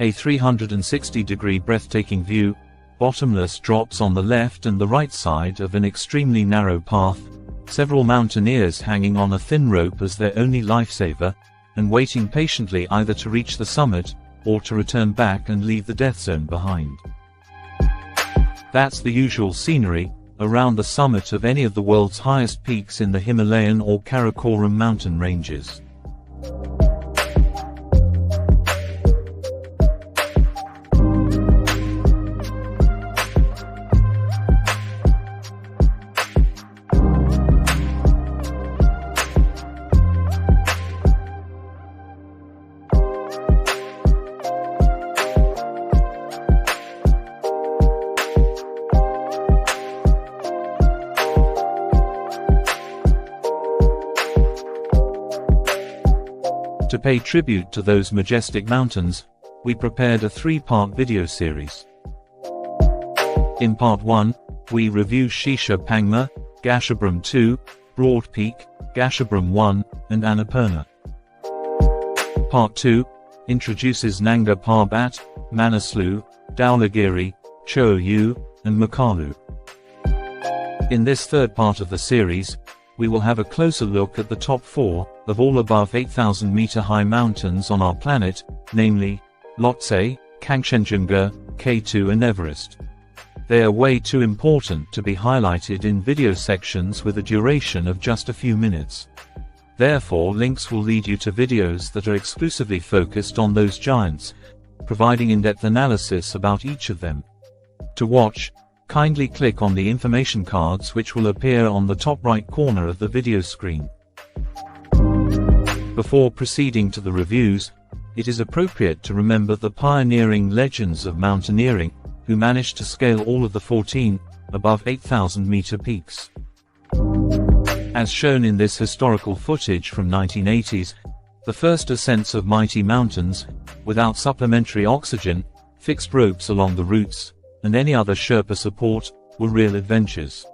A 360-degree breathtaking view, bottomless drops on the left and the right side of an extremely narrow path, several mountaineers hanging on a thin rope as their only lifesaver, and waiting patiently either to reach the summit, or to return back and leave the death zone behind. That's the usual scenery around the summit of any of the world's highest peaks in the Himalayan or Karakoram mountain ranges. To pay tribute to those majestic mountains, we prepared a 3-part video series. In Part 1, we review Shisha Pangma, Gasherbrum 2, Broad Peak, Gasherbrum 1, and Annapurna. Part 2 introduces Nanga Parbat, Manaslu, Dhaulagiri, Cho-Oyu, and Makalu. In this third part of the series, we will have a closer look at the top 4 of all above 8,000-meter high mountains on our planet, namely Lhotse, Kangchenjunga, K2 and Everest. They are way too important to be highlighted in video sections with a duration of just a few minutes. Therefore, links will lead you to videos that are exclusively focused on those giants, providing in-depth analysis about each of them. To watch, kindly click on the information cards which will appear on the top right corner of the video screen. Before proceeding to the reviews, it is appropriate to remember the pioneering legends of mountaineering, who managed to scale all of the 14 above 8,000-meter peaks. As shown in this historical footage from 1980s, the first ascents of mighty mountains, without supplementary oxygen, fixed ropes along the routes, and any other Sherpa support, were real adventures.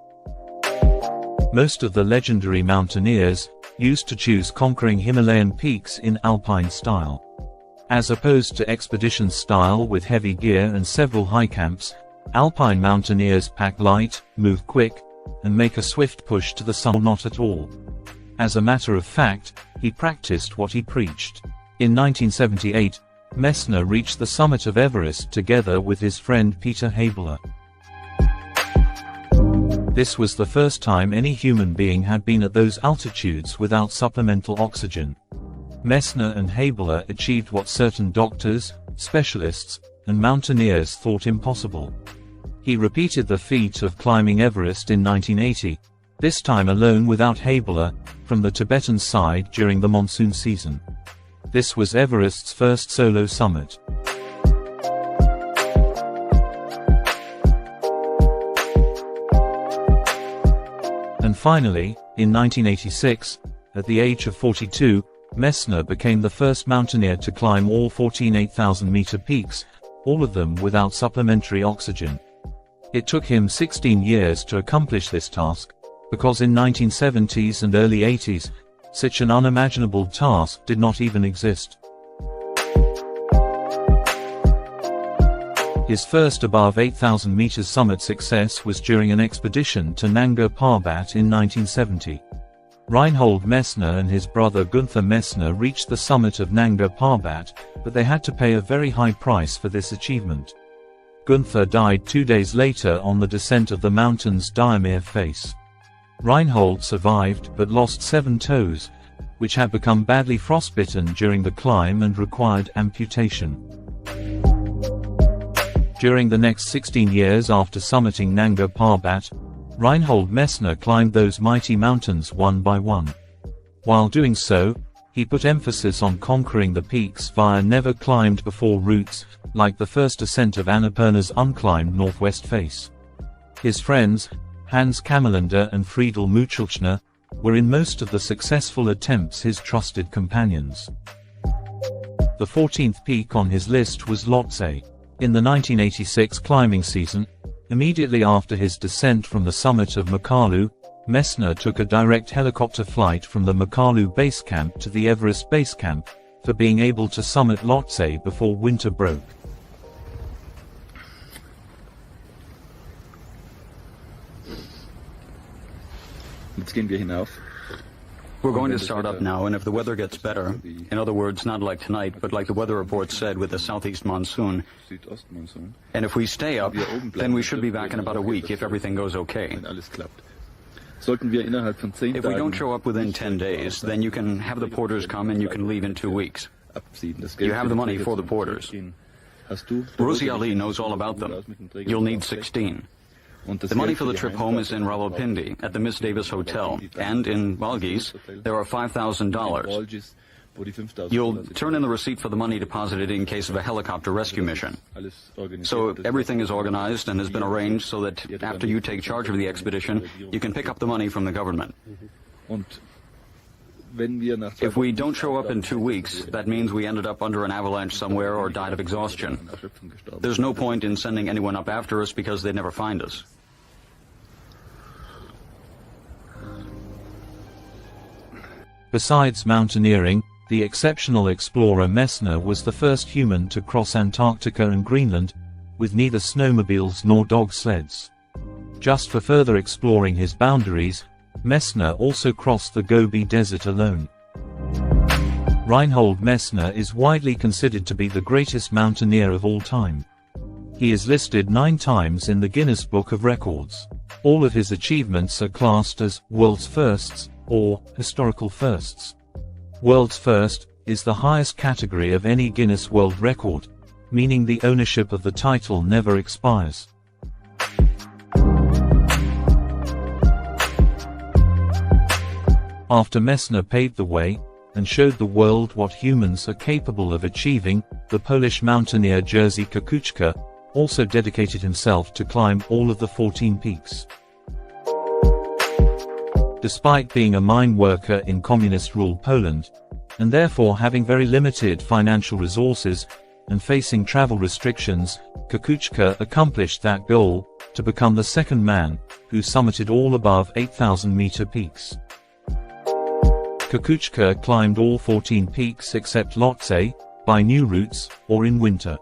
Most of the legendary mountaineers used to choose conquering Himalayan peaks in alpine style. As opposed to expedition style with heavy gear and several high camps, alpine mountaineers pack light, move quick, and make a swift push to the summit. Not at all. As a matter of fact, he practiced what he preached. In 1978, Messner reached the summit of Everest together with his friend Peter Habeler. This was the first time any human being had been at those altitudes without supplemental oxygen. Messner and Habeler achieved what certain doctors, specialists, and mountaineers thought impossible. He repeated the feat of climbing Everest in 1980, this time alone without Habeler, from the Tibetan side during the monsoon season. This was Everest's first solo summit. And finally, in 1986, at the age of 42, Messner became the first mountaineer to climb all 14 8,000-meter peaks, all of them without supplementary oxygen. It took him 16 years to accomplish this task, because in 1970s and early 80s, such an unimaginable task did not even exist. His first above 8,000 meters summit success was during an expedition to Nanga Parbat in 1970. Reinhold Messner and his brother Gunther Messner reached the summit of Nanga Parbat, but they had to pay a very high price for this achievement. Gunther died 2 days later on the descent of the mountain's Diamir face. Reinhold survived but lost 7 toes, which had become badly frostbitten during the climb and required amputation. During the next 16 years after summiting Nanga Parbat, Reinhold Messner climbed those mighty mountains one by one. While doing so, he put emphasis on conquering the peaks via never-climbed-before routes, like the first ascent of Annapurna's unclimbed northwest face. His friends, Hans Kammerlander and Friedel Muchelchner, were in most of the successful attempts his trusted companions. The 14th peak on his list was Lhotse. In the 1986 climbing season, immediately after his descent from the summit of Makalu, Messner took a direct helicopter flight from the Makalu base camp to the Everest base camp, for being able to summit Lhotse before winter broke. Jetzt gehen wir hinauf. We're going to start up now, and if the weather gets better, in other words, not like tonight, but like the weather report said with the southeast monsoon, Südostmonsun. and if we stay up, then we should be back in about a week if everything goes okay. Wenn alles klappt. Sollten wir innerhalb von 10 If we don't Tagen show up within 10 days, then you can have the porters come and you can leave in 2 weeks. abziehen. Das Geld You have für the die money Träger for the zum porters. Zurückgehen hast du. Abruzzi Ali knows all about them. You'll need 16. Und das The money Geld for für the die trip home is in Heimfahrt Rawalpindi at the Miss Davis Hotel, and in Valgis there are $5,000. Walgis, wo die $5,000 You'll sind. turn in the receipt for the money deposited in case of a helicopter rescue mission. Alles organisiert. So Das everything is organized and has been arranged so that after you take charge of the expedition, you can pick up the money from the government. Und wenn wir nach If we don't show up in 2 weeks, that means we ended up under an avalanche somewhere or died of exhaustion. an Erschöpfung gestorben. There's no point in sending anyone up after us because they'd never find us. Besides mountaineering, the exceptional explorer Messner was the first human to cross Antarctica and Greenland, with neither snowmobiles nor dog sleds. Just for further exploring his boundaries, Messner also crossed the Gobi Desert alone. Reinhold Messner is widely considered to be the greatest mountaineer of all time. He is listed 9 times in the Guinness Book of Records. All of his achievements are classed as world's firsts, or historical firsts. World's first is the highest category of any Guinness World Record, meaning the ownership of the title never expires. After Messner paved the way, and showed the world what humans are capable of achieving, the Polish mountaineer Jerzy Kukuczka also dedicated himself to climb all of the 14 peaks. Despite being a mine worker in communist-ruled Poland, and therefore having very limited financial resources, and facing travel restrictions, Kukuczka accomplished that goal, to become the second man who summited all above 8,000-meter peaks. Kukuczka climbed all 14 peaks except Lhotse, by new routes, or in winter.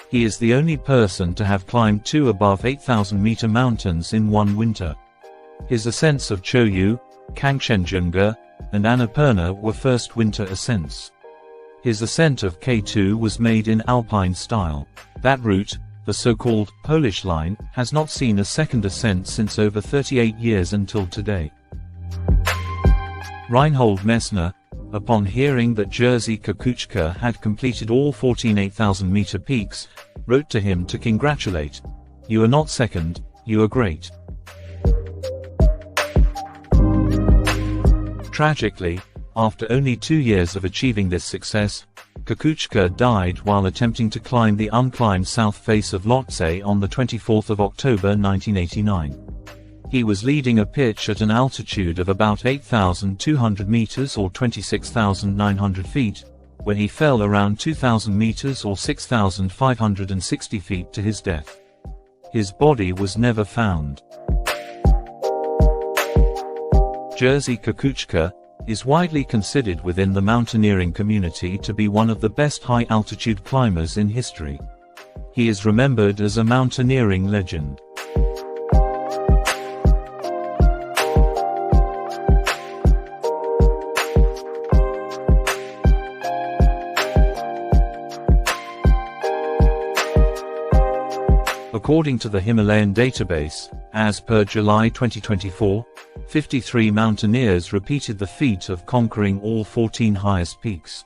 He is the only person to have climbed 2 above 8,000-meter mountains in one winter. His ascents of Choyu, Kangchenjunga, and Annapurna were first winter ascents. His ascent of K2 was made in alpine style. That route, the so-called Polish line, has not seen a second ascent since over 38 years until today. Reinhold Messner, upon hearing that Jerzy Kukuczka had completed all 14 8,000-meter peaks, wrote to him to congratulate. "You are not second, you are great." Tragically, after only 2 years of achieving this success, Kukuczka died while attempting to climb the unclimbed south face of Lhotse on the 24th of October 1989. He was leading a pitch at an altitude of about 8,200 meters or 26,900 feet, when he fell around 2,000 meters or 6,560 feet to his death. His body was never found. Jerzy Kukuczka is widely considered within the mountaineering community to be one of the best high-altitude climbers in history. He is remembered as a mountaineering legend. According to the Himalayan database, as per July 2024, 53 mountaineers repeated the feat of conquering all 14 highest peaks.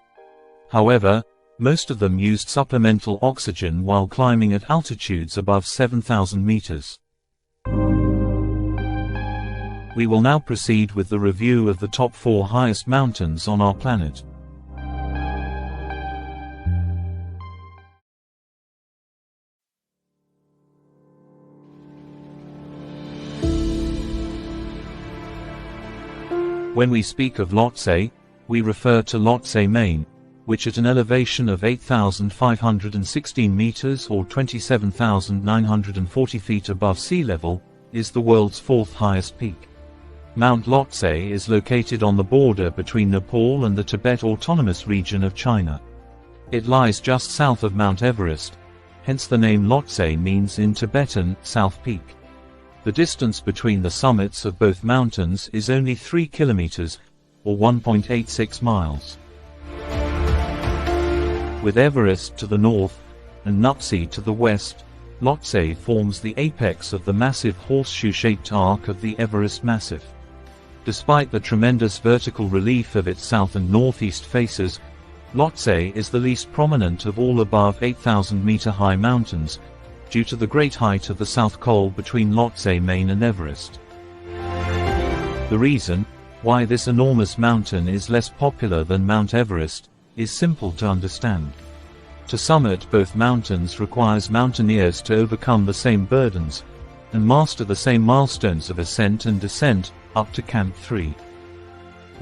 However, most of them used supplemental oxygen while climbing at altitudes above 7,000 meters. We will now proceed with the review of the top 4 highest mountains on our planet. When we speak of Lhotse, we refer to Lhotse Main, which at an elevation of 8,516 meters or 27,940 feet above sea level, is the world's 4th highest peak. Mount Lhotse is located on the border between Nepal and the Tibet Autonomous Region of China. It lies just south of Mount Everest, hence the name Lhotse means in Tibetan, South Peak. The distance between the summits of both mountains is only 3 kilometers, or 1.86 miles. With Everest to the north, and Lhotse to the west, Lhotse forms the apex of the massive horseshoe-shaped arc of the Everest Massif. Despite the tremendous vertical relief of its south and northeast faces, Lhotse is the least prominent of all above 8,000-meter-high mountains, due to the great height of the South Col between Lhotse Main and Everest. The reason why this enormous mountain is less popular than Mount Everest is simple to understand. To summit both mountains requires mountaineers to overcome the same burdens, and master the same milestones of ascent and descent, up to Camp 3.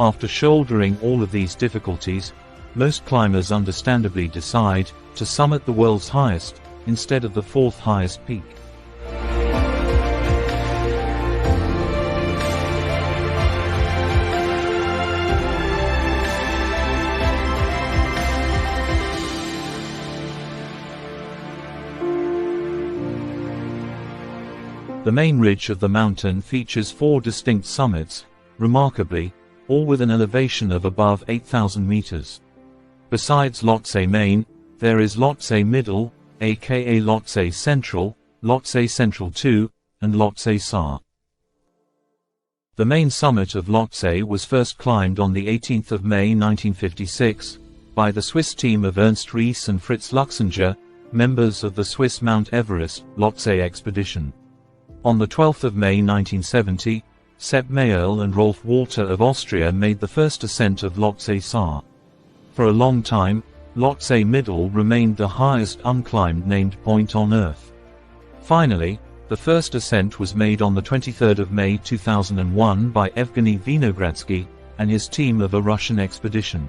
After shouldering all of these difficulties, most climbers understandably decide to summit the world's highest, instead of the fourth highest peak. The main ridge of the mountain features 4 distinct summits, remarkably, all with an elevation of above 8,000 meters. Besides Lhotse Main, there is Lhotse Middle, aka Lhotse Central, Lhotse Central 2, and Lhotse Sar. The main summit of Lhotse was first climbed on the 18th of May 1956, by the Swiss team of Ernst Ries and Fritz Luxinger, members of the Swiss Mount Everest Lhotse expedition. On the 12th of May 1970, Sepp Mayerl and Rolf Walter of Austria made the first ascent of Lhotse Sar. For a long time, Lhotse Middle remained the highest unclimbed named point on Earth. Finally, the first ascent was made on the 23rd of May 2001 by Evgeny Vinogradsky and his team of a Russian expedition.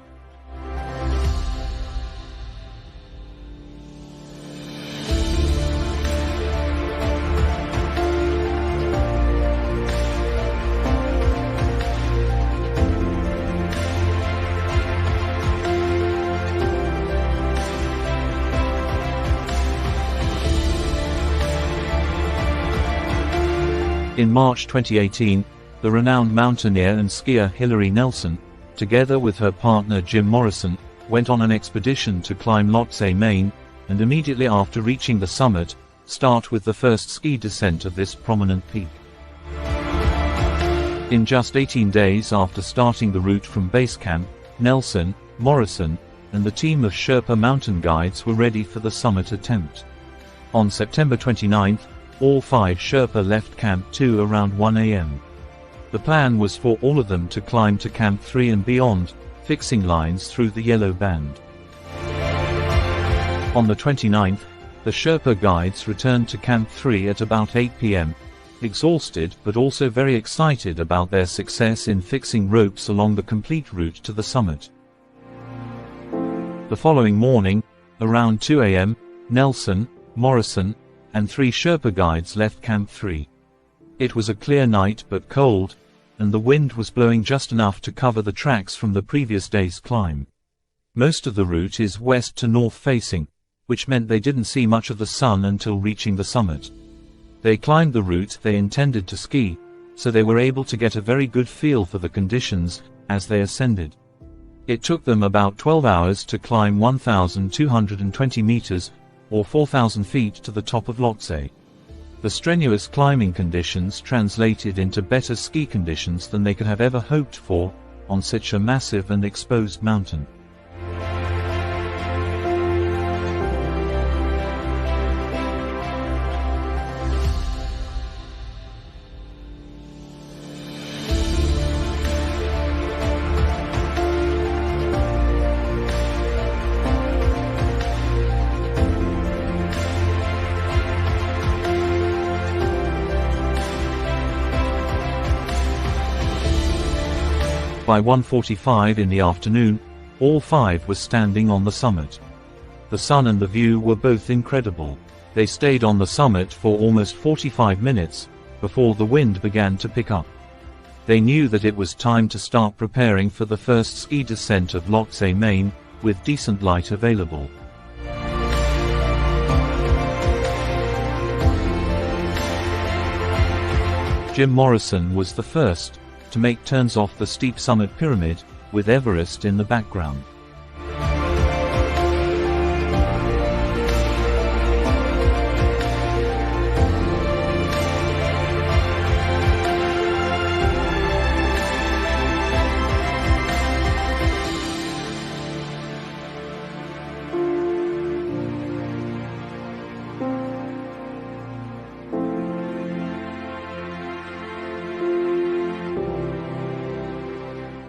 In March 2018, the renowned mountaineer and skier Hilary Nelson, together with her partner Jim Morrison, went on an expedition to climb Lhotse Main, and immediately after reaching the summit, start with the first ski descent of this prominent peak. In just 18 days after starting the route from base camp, Nelson, Morrison, and the team of Sherpa mountain guides were ready for the summit attempt. On September 29, all 5 Sherpa left Camp 2 around 1 a.m. The plan was for all of them to climb to Camp 3 and beyond, fixing lines through the yellow band. On the 29th, the Sherpa guides returned to Camp 3 at about 8 p.m., exhausted but also very excited about their success in fixing ropes along the complete route to the summit. The following morning, around 2 a.m., Nelson, Morrison, and 3 Sherpa guides left Camp 3. It was a clear night but cold, and the wind was blowing just enough to cover the tracks from the previous day's climb. Most of the route is west to north facing, which meant they didn't see much of the sun until reaching the summit. They climbed the route they intended to ski, so they were able to get a very good feel for the conditions as they ascended. It took them about 12 hours to climb 1,220 meters, or 4,000 feet to the top of Lhotse. The strenuous climbing conditions translated into better ski conditions than they could have ever hoped for, on such a massive and exposed mountain. By 1:45 in the afternoon, all 5 were standing on the summit. The sun and the view were both incredible. They stayed on the summit for almost 45 minutes, before the wind began to pick up. They knew that it was time to start preparing for the first ski descent of Lhotse Main, with decent light available. Jim Morrison was the first to make turns off the steep summit pyramid, with Everest in the background.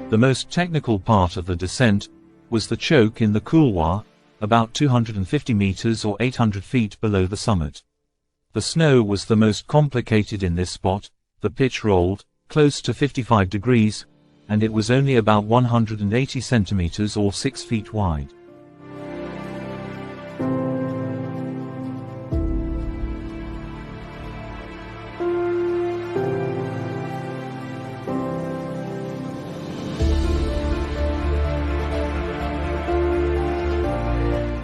The most technical part of the descent was the choke in the couloir, about 250 meters or 800 feet below the summit. The snow was the most complicated in this spot. The pitch rolled close to 55 degrees, and it was only about 180 centimeters or 6 feet wide.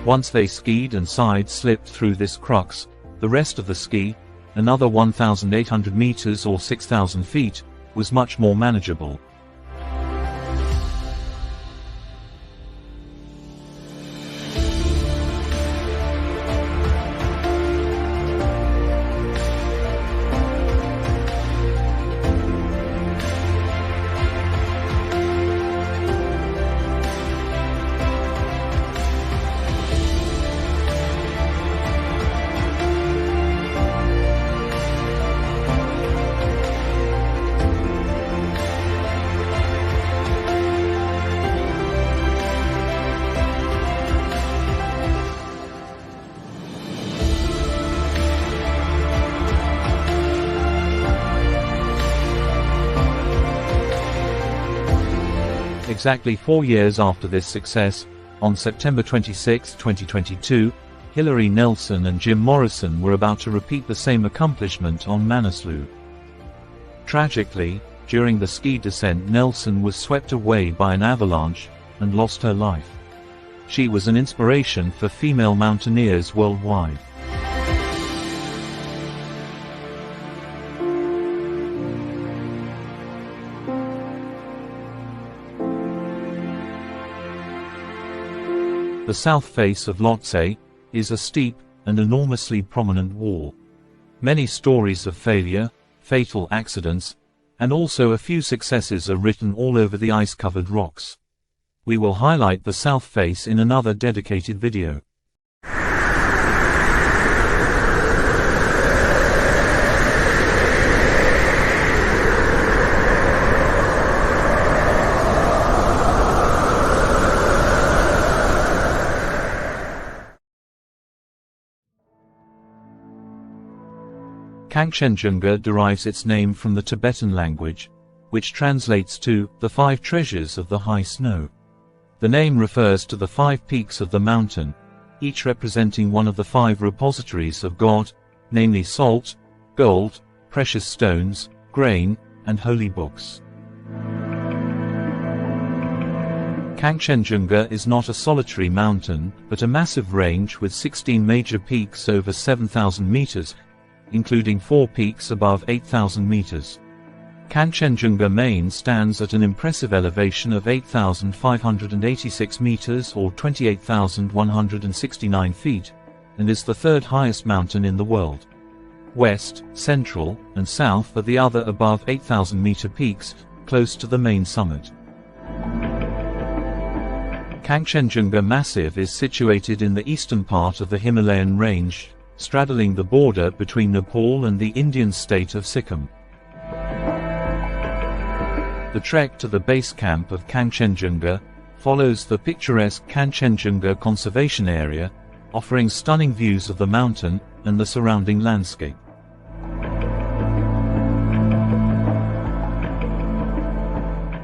Once they skied and side-slipped through this crux, the rest of the ski, another 1,800 meters or 6,000 feet, was much more manageable. Exactly 4 years after this success, on September 26, 2022, Hilary Nelson and Jim Morrison were about to repeat the same accomplishment on Manaslu. Tragically, during the ski descent, Nelson was swept away by an avalanche and lost her life. She was an inspiration for female mountaineers worldwide. The south face of Lhotse is a steep and enormously prominent wall. Many stories of failure, fatal accidents, and also a few successes are written all over the ice-covered rocks. We will highlight the south face in another dedicated video. Kangchenjunga derives its name from the Tibetan language, which translates to the 5 treasures of the high snow. The name refers to the 5 peaks of the mountain, each representing one of the 5 repositories of God, namely salt, gold, precious stones, grain, and holy books. Kangchenjunga is not a solitary mountain, but a massive range with 16 major peaks over 7,000 meters, including 4 peaks above 8,000 meters. Kangchenjunga Main stands at an impressive elevation of 8,586 meters or 28,169 feet, and is the 3rd highest mountain in the world. West, central, and south are the other above 8,000 meter peaks, close to the main summit. Kangchenjunga Massif is situated in the eastern part of the Himalayan range, straddling the border between Nepal and the Indian state of Sikkim. The trek to the base camp of Kangchenjunga follows the picturesque Kangchenjunga Conservation Area, offering stunning views of the mountain and the surrounding landscape.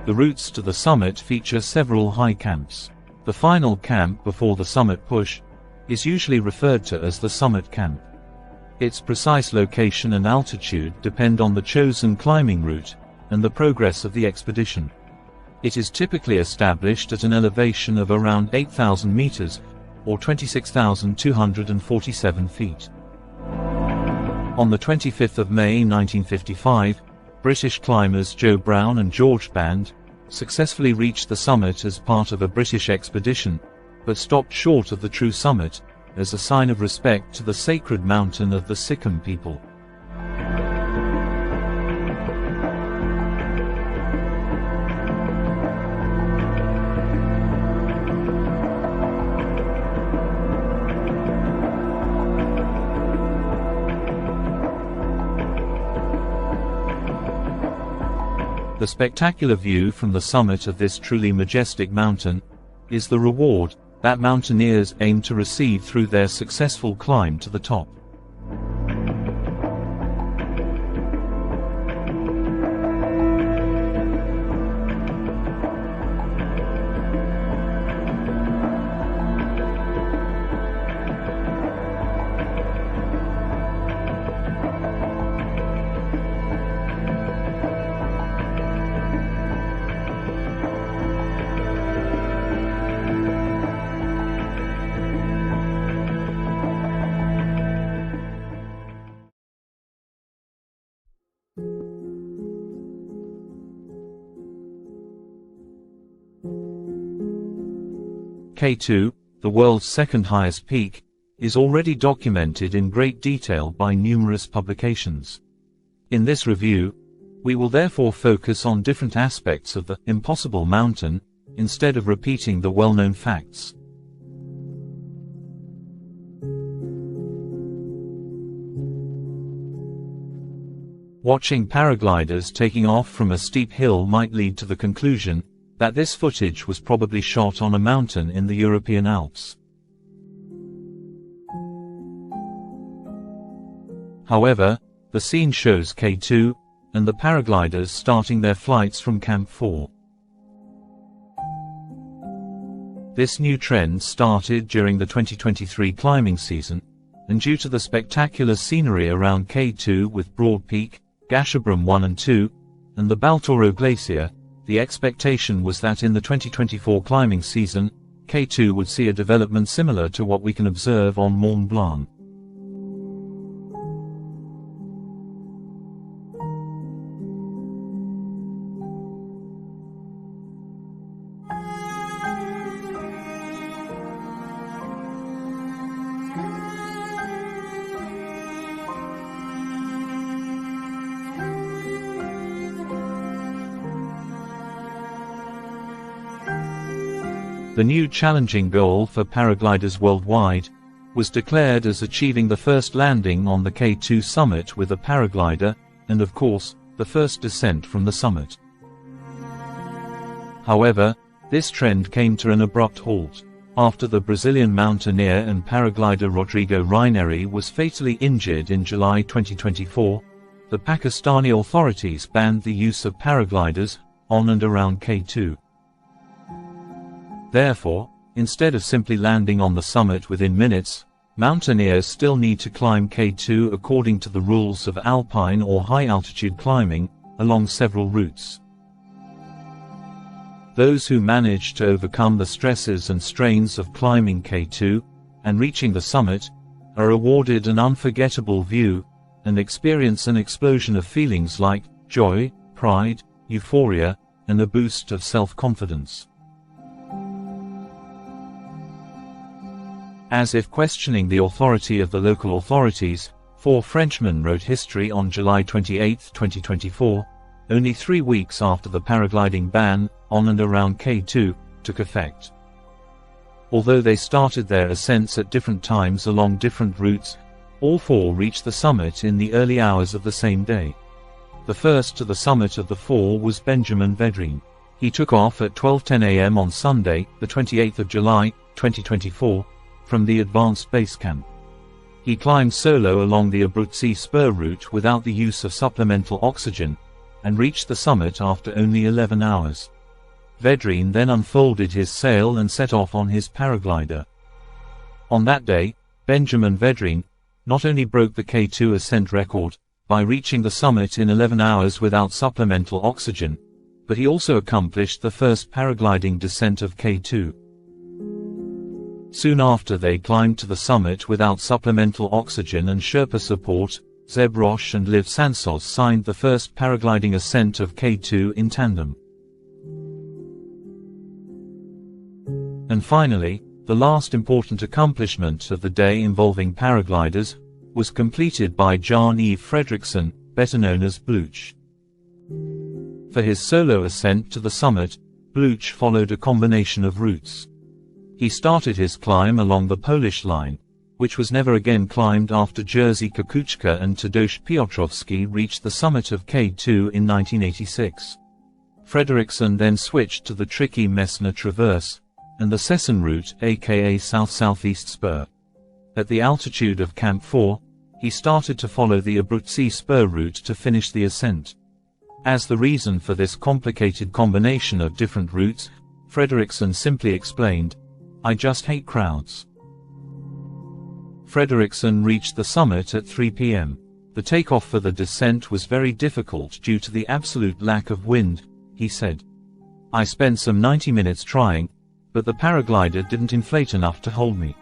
The routes to the summit feature several high camps. The final camp before the summit push is usually referred to as the summit camp. Its precise location and altitude depend on the chosen climbing route, and the progress of the expedition. It is typically established at an elevation of around 8,000 meters, or 26,247 feet. On the 25th of May 1955, British climbers Joe Brown and George Band successfully reached the summit as part of a British expedition, but stopped short of the true summit, as a sign of respect to the sacred mountain of the Sikkim people. The spectacular view from the summit of this truly majestic mountain is the reward that mountaineers aim to receive through their successful climb to the top. K2, the world's second highest peak, is already documented in great detail by numerous publications. In this review, we will therefore focus on different aspects of the impossible mountain, instead of repeating the well-known facts. Watching paragliders taking off from a steep hill might lead to the conclusion that this footage was probably shot on a mountain in the European Alps. However, the scene shows K2 and the paragliders starting their flights from Camp 4. This new trend started during the 2023 climbing season, and due to the spectacular scenery around K2 with Broad Peak, Gasherbrum 1 and 2, and the Baltoro Glacier, the expectation was that in the 2024 climbing season, K2 would see a development similar to what we can observe on Mont Blanc. The new challenging goal for paragliders worldwide was declared as achieving the first landing on the K2 summit with a paraglider, and of course, the first descent from the summit. However, this trend came to an abrupt halt after the Brazilian mountaineer and paraglider Rodrigo Raineri was fatally injured in July 2024. The Pakistani authorities banned the use of paragliders on and around K2. Therefore, instead of simply landing on the summit within minutes, mountaineers still need to climb K2 according to the rules of alpine or high-altitude climbing, along several routes. Those who manage to overcome the stresses and strains of climbing K2 and reaching the summit are awarded an unforgettable view and experience an explosion of feelings like joy, pride, euphoria, and a boost of self-confidence. As if questioning the authority of the local authorities, 4 Frenchmen wrote history on July 28, 2024, only 3 weeks after the paragliding ban on and around K2 took effect. Although they started their ascents at different times along different routes, all 4 reached the summit in the early hours of the same day. The first to the summit of the 4 was Benjamin Vedrine. He took off at 12:10 a.m. on Sunday, the 28th of July, 2024, from the advanced base camp. He climbed solo along the Abruzzi Spur route without the use of supplemental oxygen, and reached the summit after only 11 hours. Vedrine then unfolded his sail and set off on his paraglider. On that day, Benjamin Vedrine not only broke the K2 ascent record, by reaching the summit in 11 hours without supplemental oxygen, but he also accomplished the first paragliding descent of K2. Soon after they climbed to the summit without supplemental oxygen and Sherpa support, Zeb Roche and Liv Sansos signed the first paragliding ascent of K2 in tandem. And finally, the last important accomplishment of the day involving paragliders was completed by Jan-Yves Fredriksson, better known as Blooch. For his solo ascent to the summit, Blooch followed a combination of routes. He started his climb along the Polish line, which was never again climbed after Jerzy Kukuczka and Tadeusz Piotrowski reached the summit of K2 in 1986. Fredriksson then switched to the tricky Messner traverse, and the Sesson route, aka South-Southeast Spur. At the altitude of Camp 4, he started to follow the Abruzzi Spur route to finish the ascent. As the reason for this complicated combination of different routes, Fredriksson simply explained, "I just hate crowds." Fredriksson reached the summit at 3 p.m. The takeoff for the descent was very difficult due to the absolute lack of wind, he said. "I spent some 90 minutes trying, but the paraglider didn't inflate enough to hold me.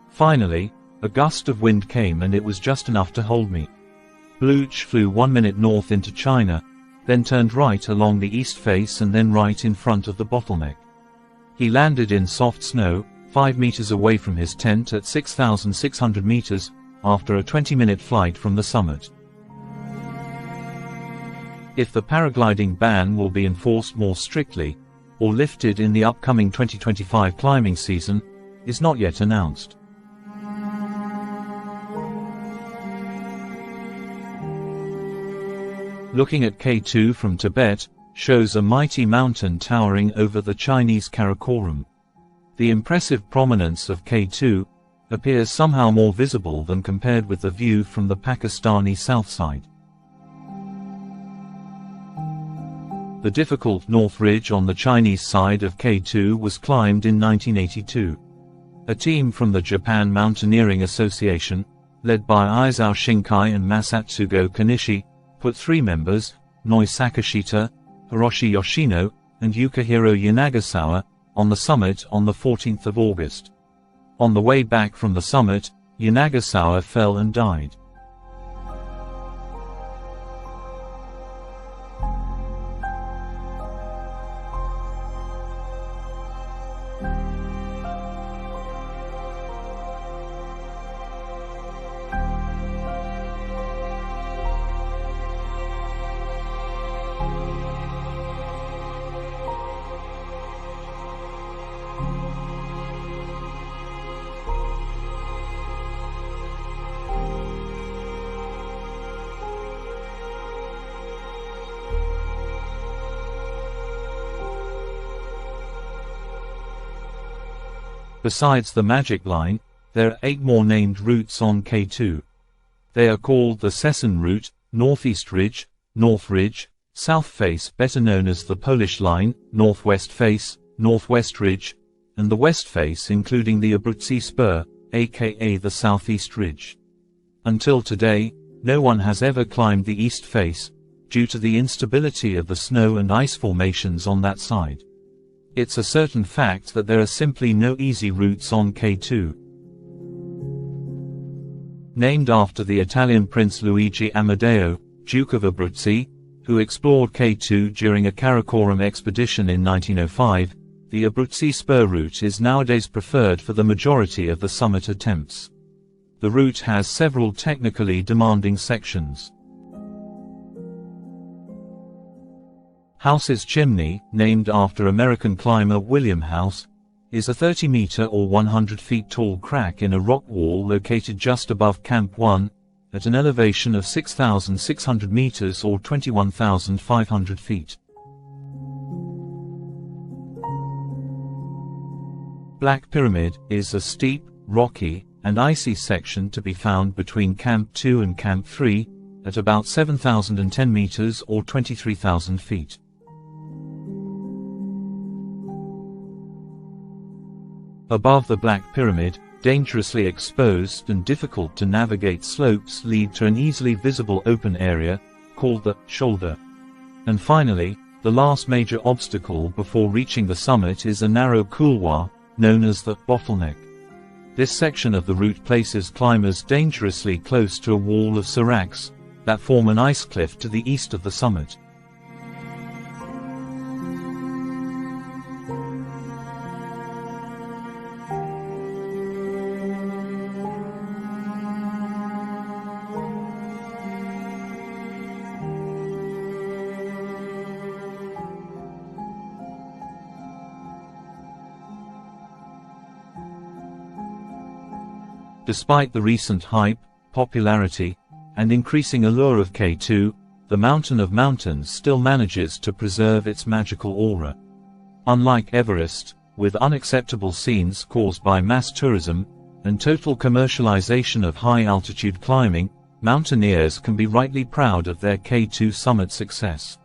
Finally, a gust of wind came and it was just enough to hold me." Blooch flew 1 minute north into China, then turned right along the east face and then right in front of the bottleneck. He landed in soft snow, 5 meters away from his tent at 6,600 meters, after a 20-minute flight from the summit. If the paragliding ban will be enforced more strictly, or lifted in the upcoming 2025 climbing season, is not yet announced. Looking at K2 from Tibet shows a mighty mountain towering over the Chinese Karakoram. The impressive prominence of K2 appears somehow more visible than compared with the view from the Pakistani south side. The difficult North Ridge on the Chinese side of K2 was climbed in 1982. A team from the Japan Mountaineering Association, led by Isao Shinkai and Masatsugo Kanishi, put 3 members, Noi Sakashita, Hiroshi Yoshino, and Yukihiro Yanagasawa, on the summit on the 14th of August. On the way back from the summit, Yanagasawa fell and died. Besides the Magic Line, there are 8 more named routes on K2. They are called the Sesson route, Northeast Ridge, North Ridge, South Face better known as the Polish Line, Northwest Face, Northwest Ridge, and the West Face including the Abruzzi Spur, aka the Southeast Ridge. Until today, no one has ever climbed the East Face, due to the instability of the snow and ice formations on that side. It's a certain fact that there are simply no easy routes on K2. Named after the Italian Prince Luigi Amadeo, Duke of Abruzzi, who explored K2 during a Karakoram expedition in 1905, the Abruzzi Spur route is nowadays preferred for the majority of the summit attempts. The route has several technically demanding sections. House's Chimney, named after American climber William House, is a 30-meter or 100 feet tall crack in a rock wall located just above Camp 1, at an elevation of 6,600 meters or 21,500 feet. Black Pyramid is a steep, rocky, and icy section to be found between Camp 2 and Camp 3, at about 7,010 meters or 23,000 feet. Above the Black Pyramid, dangerously exposed and difficult to navigate slopes lead to an easily visible open area, called the shoulder. And finally, the last major obstacle before reaching the summit is a narrow couloir, known as the bottleneck. This section of the route places climbers dangerously close to a wall of seracs that form an ice cliff to the east of the summit. Despite the recent hype, popularity, and increasing allure of K2, the Mountain of Mountains still manages to preserve its magical aura. Unlike Everest, with unacceptable scenes caused by mass tourism and total commercialization of high-altitude climbing, mountaineers can be rightly proud of their K2 summit success.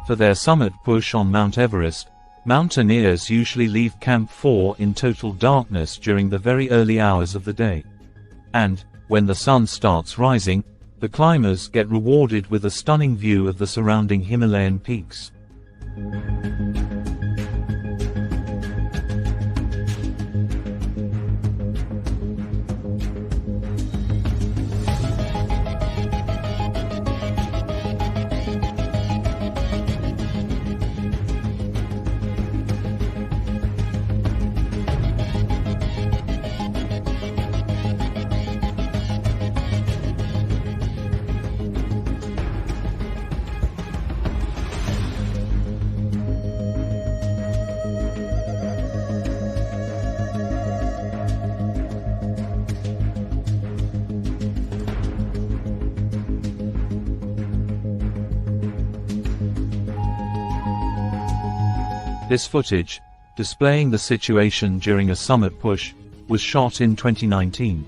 For their summit push on Mount Everest, mountaineers usually leave Camp 4 in total darkness during the very early hours of the day. And, when the sun starts rising, the climbers get rewarded with a stunning view of the surrounding Himalayan peaks. This footage, displaying the situation during a summit push, was shot in 2019.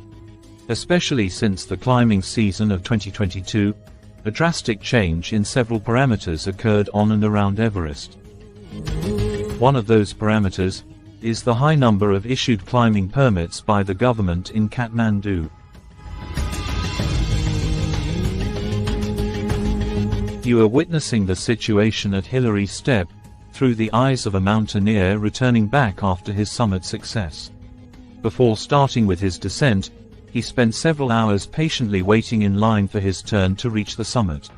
Especially since the climbing season of 2022, a drastic change in several parameters occurred on and around Everest. One of those parameters is the high number of issued climbing permits by the government in Kathmandu. You are witnessing the situation at Hillary Step through the eyes of a mountaineer returning back after his summit success. Before starting with his descent, he spent several hours patiently waiting in line for his turn to reach the summit.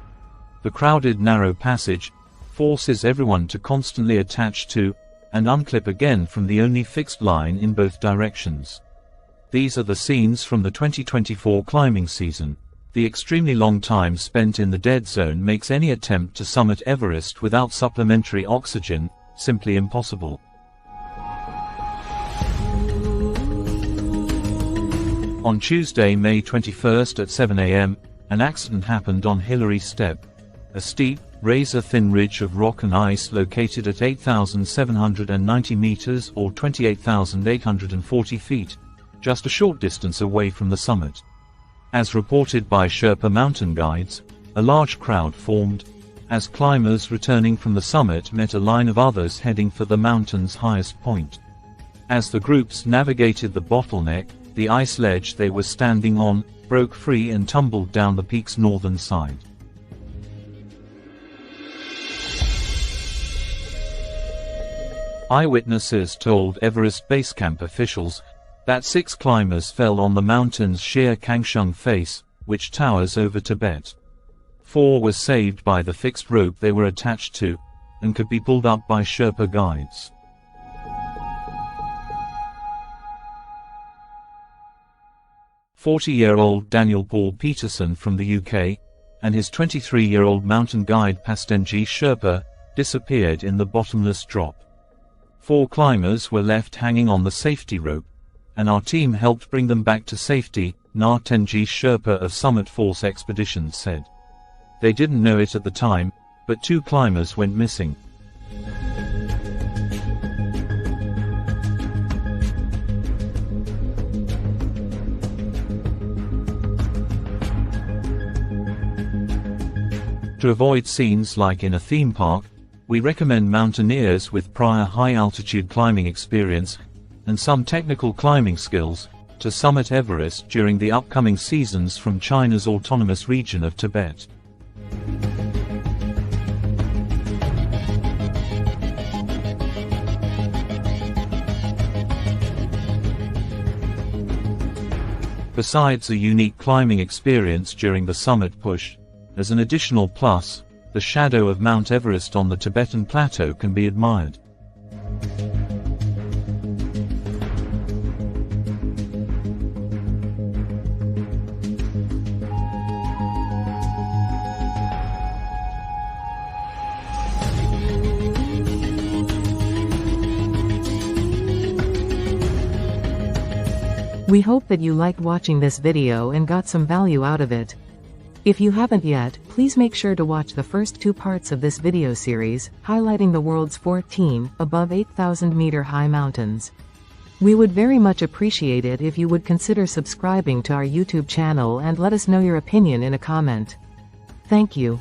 The crowded narrow passage forces everyone to constantly attach to and unclip again from the only fixed line in both directions. These are the scenes from the 2024 climbing season. The extremely long time spent in the dead zone makes any attempt to summit Everest without supplementary oxygen simply impossible. On Tuesday, May 21st at 7 a.m., an accident happened on Hillary Step, a steep, razor-thin ridge of rock and ice located at 8,790 meters or 28,840 feet, just a short distance away from the summit. As reported by Sherpa mountain guides, a large crowd formed as climbers returning from the summit met a line of others heading for the mountain's highest point. As the groups navigated the bottleneck, the ice ledge they were standing on broke free and tumbled down the peak's northern side. Eyewitnesses told Everest Base Camp officials that 6 climbers fell on the mountain's sheer Kangchenjunga face, which towers over Tibet. 4 were saved by the fixed rope they were attached to, and could be pulled up by Sherpa guides. "40-year-old Daniel Paul Peterson from the UK, and his 23-year-old mountain guide Pastenji Sherpa, disappeared in the bottomless drop. 4 climbers were left hanging on the safety rope, and our team helped bring them back to safety, Na Tenji Sherpa of Summit Force Expeditions said. They didn't know it at the time, but 2 climbers went missing. To avoid scenes like in a theme park, we recommend mountaineers with prior high-altitude climbing experience and some technical climbing skills to summit Everest during the upcoming seasons from China's autonomous region of Tibet. Besides a unique climbing experience during the summit push, as an additional plus, the shadow of Mount Everest on the Tibetan plateau can be admired. We hope that you liked watching this video and got some value out of it. If you haven't yet, please make sure to watch the first 2 parts of this video series, highlighting the world's 14, above 8,000 meter high mountains. We would very much appreciate it if you would consider subscribing to our YouTube channel and let us know your opinion in a comment. Thank you.